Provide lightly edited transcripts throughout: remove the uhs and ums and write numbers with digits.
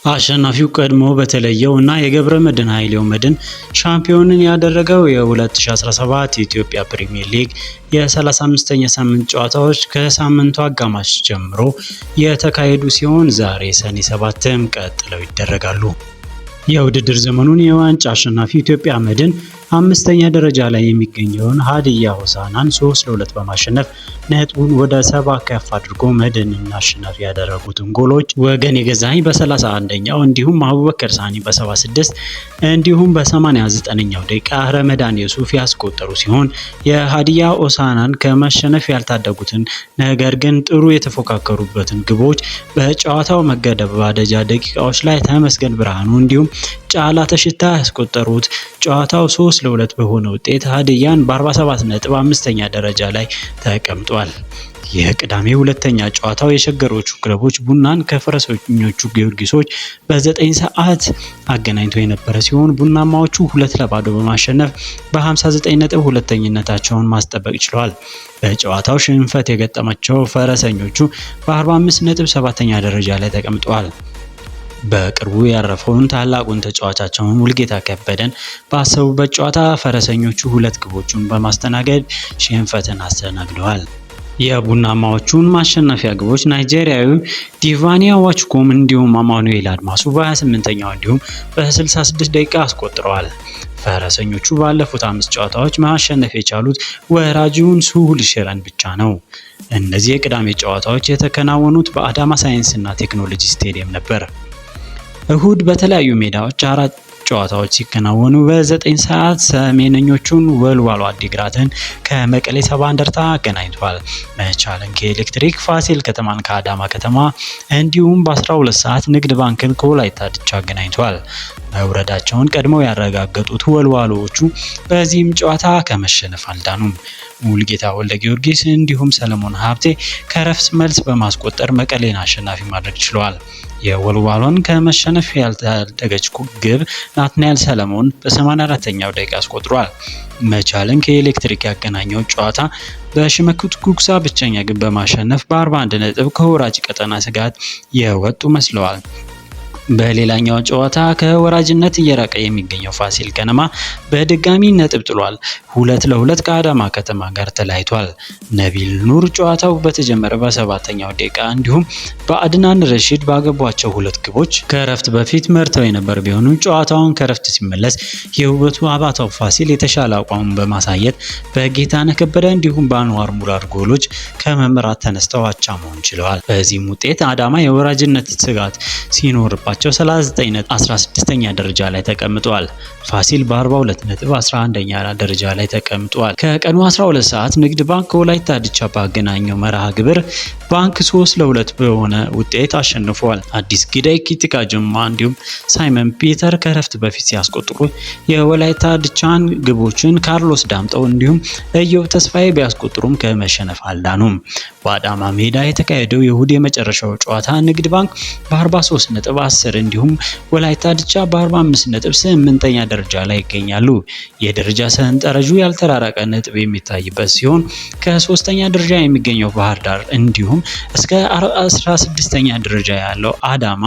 አሸናፊው ቀድሞ በተለየው እና የገብረመድህን ኃይሌው መድን ሻምፒዮንን ያደረገው የ2017 የኢትዮጵያ ፕሪሚየር ሊግ የ35ኛ ሳምንት ጨዋታዎች ከሳምንቱ አጋማሽ ጀምሮ የተካሄዱ ሲሆን ዛሬ ሰኔ 7ም ቀጥለው ይደረጋሉ። የውድድር ዘመኑን የዋንጫ አሸናፊ ኢትዮጵያ መድን አምስተኛ ደረጃ ላይ የሚገኘውን ሀዲያ ሆሳዕናን 3-2 በማሸነፍ ነጥቡን ወደ 7 ከፍ አድርጎ መድንን አሸናፊ ያደረጉትን ጎሎች ወገን የገዛኸኝ በ31ኛው እንዲሁም አቡበከር ሳኒ በ76 እንዲሁም በ89ኛው ደቂቃ ረመዳን የሱፍ ያስቆጠሩ ሲሆን የሀዲያ ሆሳዕናን ከመሸነፍ ያልታደጉትን ነገር ግን ጥሩ የተፎካከሩበትን ግቦች በጨዋታው መገባደጃ ደቂቃዎች ላይ ተመስገን ብርሃኑ እንዲሁም ጫላ ተሽታ ያስቆጠሩት ጨዋታው 3-2 በሆነ ውጤት ሀዲያን በ47 ነጥብ አምስተኛ ደረጃ ላይ ተቀምጧል። የቅዳሜ ሁለተኛ ጨዋታው የሸገሮቹ ክለቦች ቡናን ከፈረሰኞቹ ጊዮርጊሶች በ9 ሰዓት አገናኝቶ የነበረ ሲሆን ቡናማዎቹ 2-0 በማሸነፍ በ59 ነጥብ ሁለተኝነታቸውን ማስጠበቅ ችለዋል። በጨዋታው ሽንፈት የገጠማቸው ፈረሰኞቹ በ45 ነጥብ 7ኛ ደረጃ ላይ ተቀምጠዋል። በቅርቡ ያረፈውን ታላቁን ተጫዋቻቸውን ሙልጌታ ከበደን ባሰቡበት ጨዋታ ፈረሰኞቹ 2 ግቦችን በማስተናገድ ሽንፈትን አስተናግደዋል። የቡናማዎቹን ማሸነፊያ ግቦች ናይጄሪያዊው ዲቫኒያ ዋችኮም እንዲሁም አማኑኤል አድማሱ በ28ኛው እንዲሁም በ66 ደቂቃ አስቆጥረዋል። ፈረሰኞቹ ባለፉት 5 ጨዋታዎች ማሸነፍ የቻሉት ወራጂውን ስሁል ሽረን ብቻ ነው። እነዚህ የቅዳሜ ጨዋታዎች የተከናወኑት በአዳማ ሳይንስና ቴክኖሎጂ ስቴዲየም ነበር። እሁድ በተለያዩ ሜዳዎች 4 ጨዋታዎች ሲከናወኑ በ9 ሰዓት ሰሜነኞቹን ወልዋሎ አዲግራትን ከመቀሌ ሰባ እንደርታ አገናኝቷል። መቻልን ከኤሌክትሪክ፣ ፋሲል ከተማን ከአዳማ ከተማ እንዲሁም በ12 ሰዓት ንግድ ባንክን ከወላይታ ድቻ አገናኝቷል። መውረዳቸውን ቀድመው ያረጋገጡት ወልዋሎዎቹ በዚህም ጨዋታ ከመሸነፍ አልዳኑም። ሙልጌታ ወልደ ጊዮርጊስ እንዲሁም ሰለሞን ሀብቴ ከረፍት መልስ በማስቆጠር መቀሌን አሸናፊ ማድረግ ችለዋል። የወልዋሎን ከመሸነፍ ያልታደገች ግብ ናትናኤል ሰለሞን በ84ኛው ደቂቃ አስቆጥሯል። መቻልን ከኤሌክትሪክ ያገናኘው ጨዋታ በሽመክት ጉግሳ ብቸኛ ግብ በማሸነፍ በ41 ነጥብ ከወራጅ ቀጠና ስጋት የወጡ መስለዋል። በሌላኛው ጨዋታ ከወራጅነት እየራቀ የሚገኘው ፋሲል ከነማ በድጋሚ ነጥብ ጥሏል። 2-2 ከአዳማ ከተማ ጋር ተለያይቷል። ነቢል ኑር ጨዋታው በተጀመረ በ7ኛው ደቂቃ እንዲሁም በአድናን ረሺድ ባገቧቸው 2 ግቦች ከረፍት በፊት መርተው የነበር ቢሆንም ጨዋታውን ከረፍት ሲመለስ የውበቱ አባታው ፋሲል የተሻለ አቋሙን በማሳየት በጌታነህ ከበደ እንዲሁም በአንዋር ሙራድ ጎሎች ከመምራት ተነስተው አቻ መሆን ችለዋል። በዚህም ውጤት አዳማ የወራጅነት ስጋት ሲኖርባቸው 39 ነጥብ 16ኛ ደረጃ ላይ ተቀምጧል። ፋሲል በ42 ነጥብ 11ኛ ደረጃ ላይ ተቀምጧል። ከቀኑ 12 ሰዓት ንግድ ባንክ ከወላይታ ድቻ ባገናኘው መርሃ ግብር ባንክ 3-2 በሆነ ውጤት አሸንፏል። አዲስ ጊዳይ ኪቲካ ጅማ እንዲሁም ሳይመን ፒተር ከረፍት በፊት ሲያስቆጥሩ የወላይታ ድቻን ግቦችን ካርሎስ ዳምጠው እንዲሁም እየው ተስፋዬ ቢያስቆጥሩም ከመሸነፍ አልዳኑም። በአዳማ ሜዳ የተካሄደው የእሁድ የመጨረሻው ጨዋታ ንግድ ባንክ በ43 ነጥብ 10 እንዲሁም ወላይታ ድቻ በ45 ነጥብ 8ኛ ደረጃ ላይ ይገኛሉ። የደረጃ ሰንጠረዡ ያልተራራቀ ነጥብ የሚታይበት ሲሆን ከ3ኛ ደረጃ የሚገኘው ባህር ዳር እንዲሁም እስከ 16ኛ ደረጃ ያለው አዳማ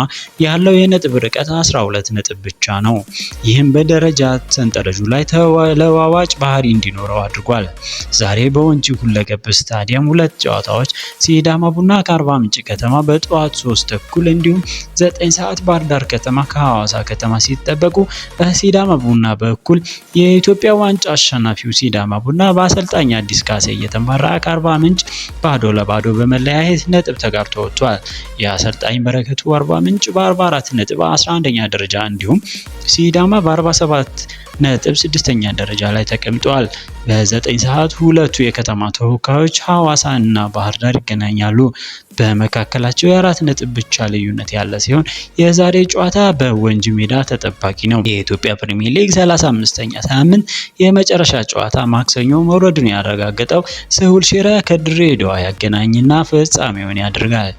ያለው የነጥብ ርቀት 12 ነጥብ ብቻ ነው። ይህም በደረጃ ሰንጠረዡ ላይ ተለዋዋጭ ባህሪ እንዲኖረው አድርጓል። ዛሬ በወንጂ ሁለገብ ስታዲየም 2 ጨዋታዎች ሲዳማ ቡና ከአርባ ምንጭ ከተማ በጠዋት 3:30 እንዲሁም 9 ሰዓት ባህር ዳር ከተማ ከሐዋሳ ከተማ ሲጠበቁ በሲዳማ ቡና በኩል የኢትዮጵያ ዋንጫ አሸናፊው ሲዳማ ቡና በአሰልጣኝ አዲስ ካሴ እየተመራ ከአርባ ምንጭ 0-0 በመለያየት ነጥብ ተጋርቶ ወጥቷል። የአሰልጣኝ በረከቱ አርባ ምንጭ በ44 ነጥብ 11ኛ ደረጃ እንዲሁም ሲዳማ በ47 ነጥብ 6ኛ ደረጃ ላይ ተቀምጠዋል። በ9 ሰዓት ሁለቱ የከተማ ተወካዮች ሐዋሳ እና ባህር ዳር ይገናኛሉ። በመካከላቸው የ4 ነጥብ ብቻ ልዩነት ያለ ሲሆን የዛሬ ጨዋታ በወንጂ ሜዳ ተጠባቂ ነው። የኢትዮጵያ ፕሪሚየር ሊግ 35ኛ ሳምንት የመጨረሻ ጨዋታ ማክሰኞ መውረዱን ያረጋገጠው ስሁል ሽረ ከድሬዳዋ ያገናኝና ፍጻሜውን ያደርጋል።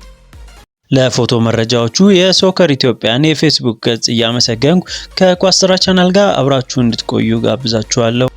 ለፎቶ መረጃዎቹ የሶከር ኢትዮጵያን የፌስቡክ ገጽ እያመሰገንኩ ከኳስ ስራ ቻናል ጋር አብራችሁ እንድትቆዩ ጋብዛችኋለሁ።